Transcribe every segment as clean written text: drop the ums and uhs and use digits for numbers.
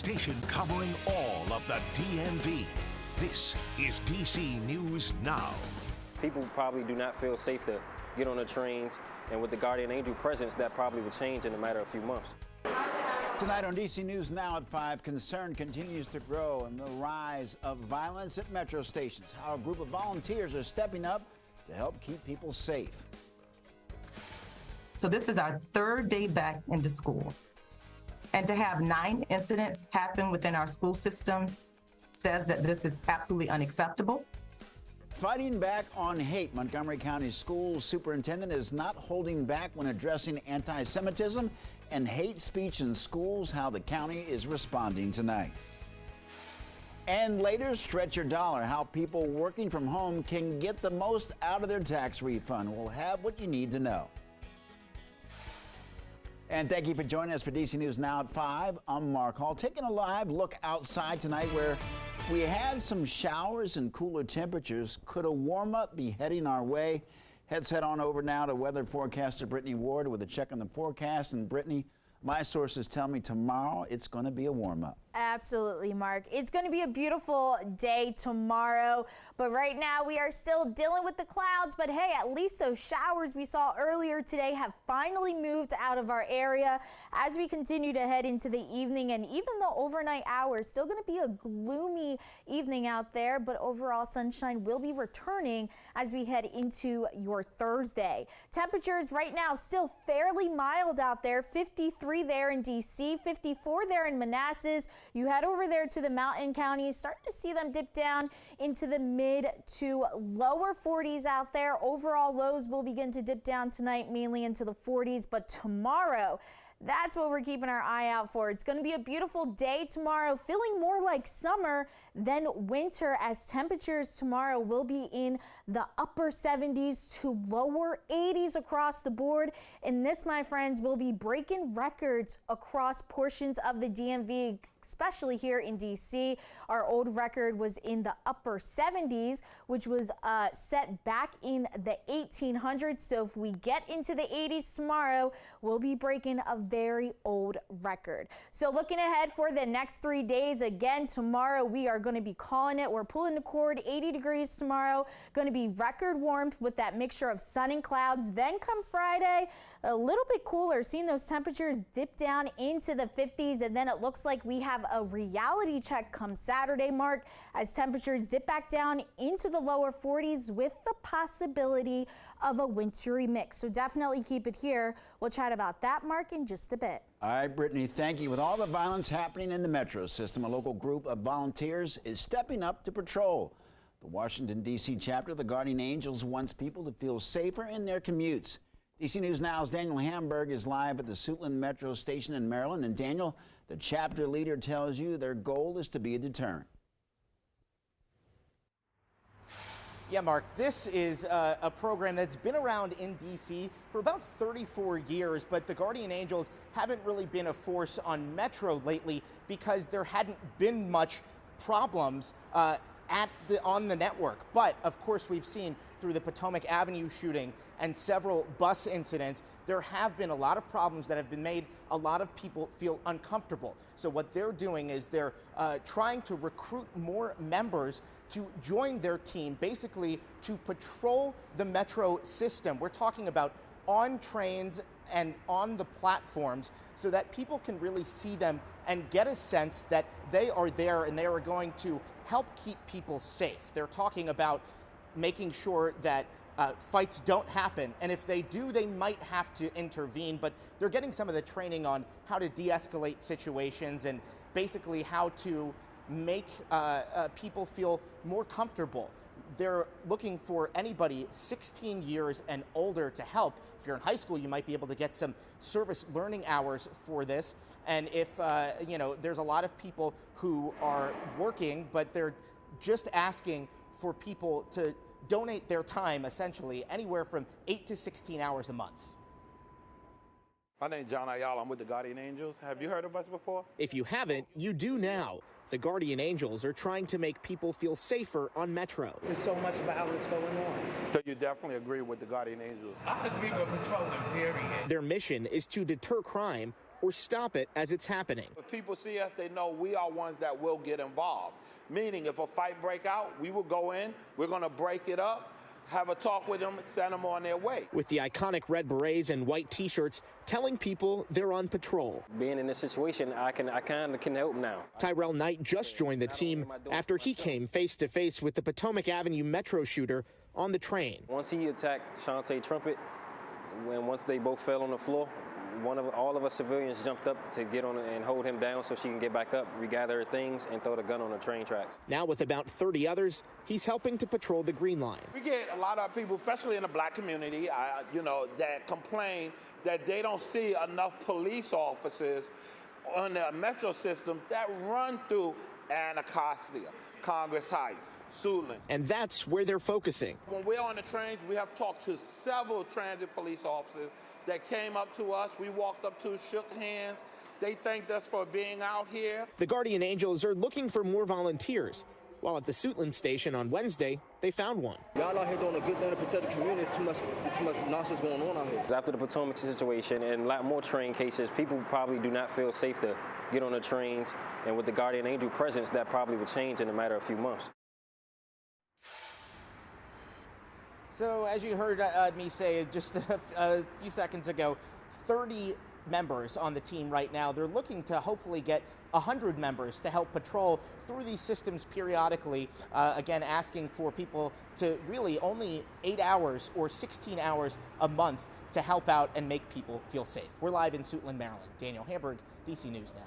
station covering all of the DMV. This is DC News Now. People probably do not feel safe to get on the trains, and with the Guardian Angel presence, that probably will change in a matter of a few months. Tonight on DC News Now at 5, concern continues to grow in the rise of violence at metro stations. How a group of volunteers are stepping up to help keep people safe. So this is our third day back into school. And to have 9 incidents happen within our school system says that this is absolutely unacceptable. Fighting back on hate, Montgomery County School Superintendent is not holding back when addressing anti-Semitism and hate speech in schools, how the county is responding tonight. And later, Stretch Your Dollar, how people working from home can get the most out of their tax refund. We'll have what you need to know. And thank you for joining us for DC News Now at 5. I'm Mark Hall, taking a live look outside tonight where we had some showers and cooler temperatures. Could a warm-up be heading our way? Let's head on over now to weather forecaster Brittany Ward with a check on the forecast. And Brittany, my sources tell me tomorrow it's going to be a warm-up. Absolutely, Mark. It's going to be a beautiful day tomorrow, but right now we are still dealing with the clouds. But hey, at least those showers we saw earlier today have finally moved out of our area as we continue to head into the evening. And even the overnight hours, still going to be a gloomy evening out there, but overall sunshine will be returning as we head into your Thursday. Temperatures right now still fairly mild out there. 53 there in DC, 54 there in Manassas. You head over there to the mountain counties, starting to see them dip down into the mid to lower 40s out there. Overall lows will begin to dip down tonight, mainly into the 40s, but tomorrow, that's what we're keeping our eye out for. It's going to be a beautiful day tomorrow, feeling more like summer than winter, as temperatures tomorrow will be in the upper 70s to lower 80s across the board. And this, my friends, will be breaking records across portions of the DMV, especially here in DC. Our old record was in the upper 70s, which was set back in the 1800s. So if we get into the 80s tomorrow, we'll be breaking a very old record. So looking ahead for the next 3 days, again, tomorrow we are going to be calling it. We're pulling the cord. 80 degrees tomorrow. Going to be record warmth with that mixture of sun and clouds. Then come Friday, a little bit cooler, seeing those temperatures dip down into the 50s. And then it looks like we have a reality check come Saturday, Mark, as temperatures dip back down into the lower 40s with the possibility of a wintry mix. So definitely keep it here. We'll chat about that, Mark, in just a bit. All right, Brittany, thank you. With all the violence happening in the metro system, a local group of volunteers is stepping up to patrol. The Washington, D.C. chapter of the Guardian Angels wants people to feel safer in their commutes. DC News Now's Daniel Hamburg is live at the Suitland Metro Station in Maryland. And Daniel, the chapter leader tells you their goal is to be a deterrent. Yeah, Mark, this is a program that's been around in D.C. for about 34 years, but the Guardian Angels haven't really been a force on Metro lately because there hadn't been much problems on the network. But, of course, we've seen through the Potomac Avenue shooting and several bus incidents, there have been a lot of problems that have been made a lot of people feel uncomfortable. So what they're doing is they're trying to recruit more members to join their team, basically to patrol the metro system. We're talking about on trains and on the platforms so that people can really see them and get a sense that they are there and they are going to help keep people safe. They're talking about making sure that fights don't happen, and if they do, they might have to intervene, but they're getting some of the training on how to de-escalate situations and basically how to make people feel more comfortable. They're looking for anybody 16 years and older to help. If you're in high school, you might be able to get some service learning hours for this. And if, there's a lot of people who are working, but they're just asking for people to donate their time, essentially, anywhere from 8 to 16 hours a month. My name's John Ayala. I'm with the Guardian Angels. Have you heard of us before? If you haven't, you do now. The Guardian Angels are trying to make people feel safer on Metro. There's so much violence going on. So you definitely agree with the Guardian Angels? I agree with patrolling, period. Their mission is to deter crime or stop it as it's happening. If people see us, they know we are ones that will get involved. Meaning, if a fight break out, we will go in, we're going to break it up, have a talk with them, send them on their way. With the iconic red berets and white T-shirts telling people they're on patrol. Being in this situation, I kind of can help now. Tyrell Knight just joined the team after he came face-to-face with the Potomac Avenue Metro shooter on the train. Once he attacked Shantae Trumpet, once they both fell on the floor, all of us civilians jumped up to get on and hold him down so she can get back up, regather her things, and throw the gun on the train tracks. Now with about 30 others, he's helping to patrol the Green Line. We get a lot of people, especially in the black community, that complain that they don't see enough police officers on the metro system that run through Anacostia, Congress Heights, Suitland. And that's where they're focusing. When we're on the trains, we have talked to several transit police officers that came up to us. We walked up to, shook hands. They thanked us for being out here. The Guardian Angels are looking for more volunteers. While at the Suitland station on Wednesday, they found one. Y'all out here doing a good thing to protect the community. There's too much nonsense going on out here. After the Potomac situation and a lot more train cases, people probably do not feel safe to get on the trains. And with the Guardian Angel presence, that probably would change in a matter of a few months. So as you heard me say just a few seconds ago, 30 members on the team right now. They're looking to hopefully get 100 members to help patrol through these systems periodically, again, asking for people to really only 8 hours or 16 hours a month to help out and make people feel safe. We're live in Suitland, Maryland. Daniel Hamburg, DC News Now.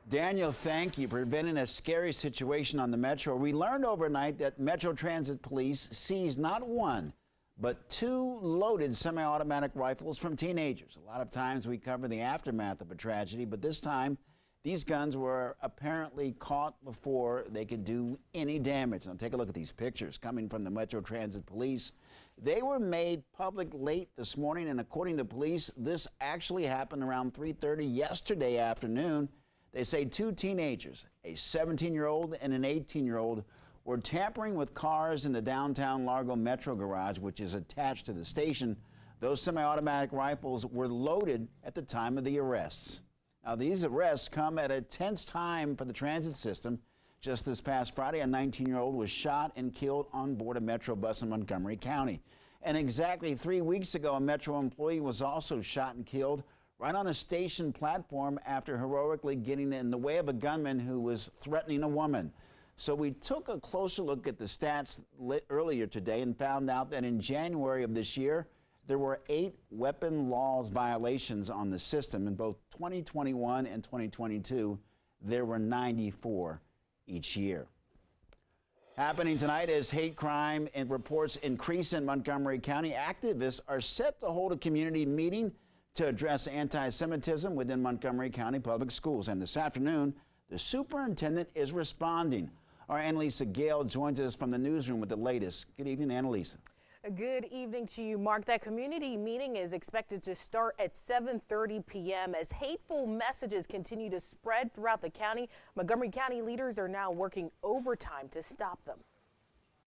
Daniel, thank you for preventing a scary situation on the Metro. We learned overnight that Metro Transit Police seized not one, but 2 loaded semi-automatic rifles from teenagers. A lot of times we cover the aftermath of a tragedy, but this time these guns were apparently caught before they could do any damage. Now take a look at these pictures coming from the Metro Transit Police. They were made public late this morning, and according to police, this actually happened around 3:30 yesterday afternoon. They say 2 teenagers, a 17-year-old and an 18-year-old, were tampering with cars in the downtown Largo Metro garage, which is attached to the station. Those semi-automatic rifles were loaded at the time of the arrests. Now, these arrests come at a tense time for the transit system. Just this past Friday, a 19-year-old was shot and killed on board a Metro bus in Montgomery County. And exactly 3 weeks ago, a Metro employee was also shot and killed right on a station platform after heroically getting in the way of a gunman who was threatening a woman. So we took a closer look at the stats earlier today and found out that in January of this year, there were 8 weapon laws violations on the system. In both 2021 and 2022, there were 94 each year. Happening tonight as hate crime and reports increase in Montgomery County, activists are set to hold a community meeting to address anti-Semitism within Montgomery County Public Schools. And this afternoon, the superintendent is responding. Our Annalisa Gale joins us from the newsroom with the latest. Good evening, Annalisa. Good evening to you, Mark. That community meeting is expected to start at 7:30 p.m. As hateful messages continue to spread throughout the county, Montgomery County leaders are now working overtime to stop them.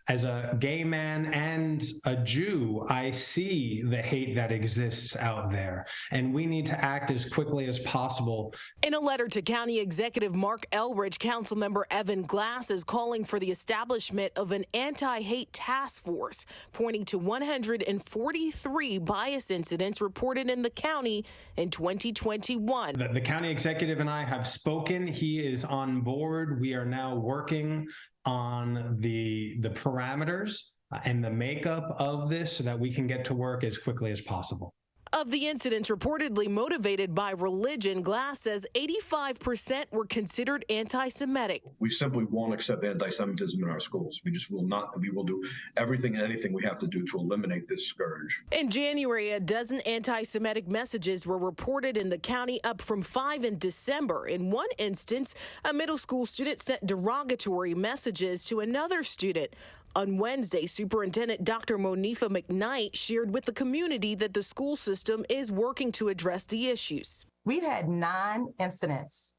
As a gay man and a Jew, I see the hate that exists out there, and we need to act as quickly as possible. In a letter to County Executive Mark Elrich, Councilmember Evan Glass is calling for the establishment of an anti-hate task force, pointing to 143 bias incidents reported in the county in 2021. The county executive and I have spoken. He is on board. We are now working on the parameters and the makeup of this so that we can get to work as quickly as possible. Of the incidents reportedly motivated by religion, Glass says 85% were considered anti-Semitic. We simply won't accept anti-Semitism in our schools. We just will not. We will do everything and anything we have to do to eliminate this scourge. In January, a dozen anti-Semitic messages were reported in the county, up from 5 in December. In one instance, a middle school student sent derogatory messages to another student. On Wednesday, Superintendent Dr. Monifa McKnight shared with the community that the school system is working to address the issues. We've had 9 incidents,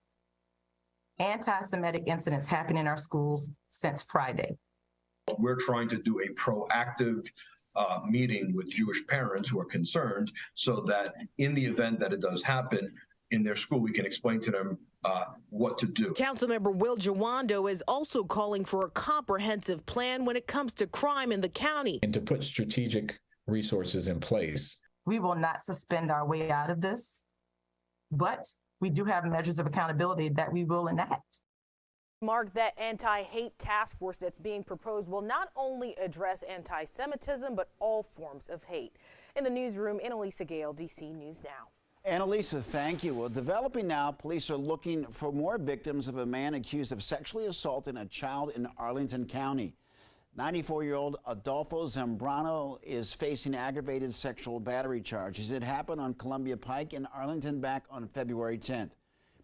anti-Semitic incidents happen in our schools since Friday. We're trying to do a proactive meeting with Jewish parents who are concerned so that in the event that it does happen, in their school, we can explain to them what to do. Councilmember Will Jawando is also calling for a comprehensive plan when it comes to crime in the county. And to put strategic resources in place. We will not suspend our way out of this, but we do have measures of accountability that we will enact. Mark, that anti-hate task force that's being proposed will not only address anti-Semitism, but all forms of hate. In the newsroom, Annalisa Gale, DC News Now. Annalisa, thank you. Well, developing now, police are looking for more victims of a man accused of sexually assaulting a child in Arlington County. 94-year-old Adolfo Zambrano is facing aggravated sexual battery charges. It happened on Columbia Pike in Arlington back on February 10th.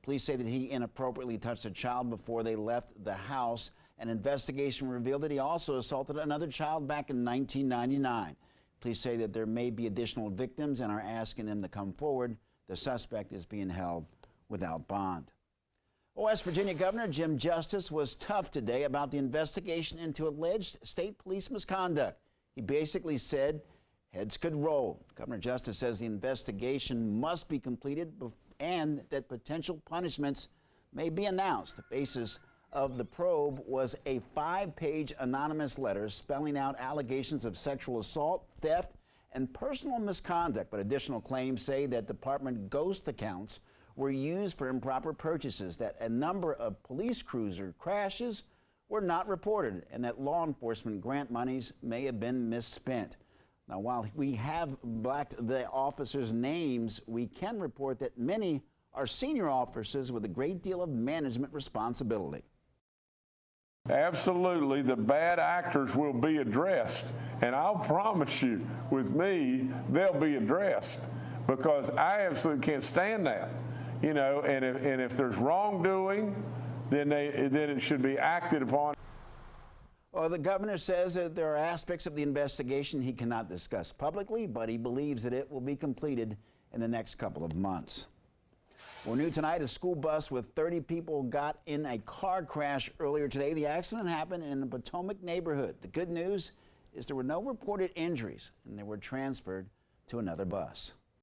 Police say that he inappropriately touched a child before they left the house. An investigation revealed that he also assaulted another child back in 1999. Police say that there may be additional victims and are asking them to come forward. The suspect is being held without bond. West Virginia Governor Jim Justice was tough today about the investigation into alleged state police misconduct. He basically said heads could roll. Governor Justice says the investigation must be completed and that potential punishments may be announced. The basis of the probe was a 5-page anonymous letter spelling out allegations of sexual assault, theft, and personal misconduct. But additional claims say that department ghost accounts were used for improper purchases, that a number of police cruiser crashes were not reported, and that law enforcement grant monies may have been misspent. Now, while we have blacked the officers' names, we can report that many are senior officers with a great deal of management responsibility. Absolutely, the bad actors will be addressed, and I'll promise you, with me, they'll be addressed, because I absolutely can't stand that, you know. And if there's wrongdoing, then it should be acted upon. Well, the governor says that there are aspects of the investigation he cannot discuss publicly, but he believes that it will be completed in the next couple of months. Well, new tonight, a school bus with 30 people got in a car crash earlier today. The accident happened in the Potomac neighborhood. The good news is there were no reported injuries, and they were transferred to another bus.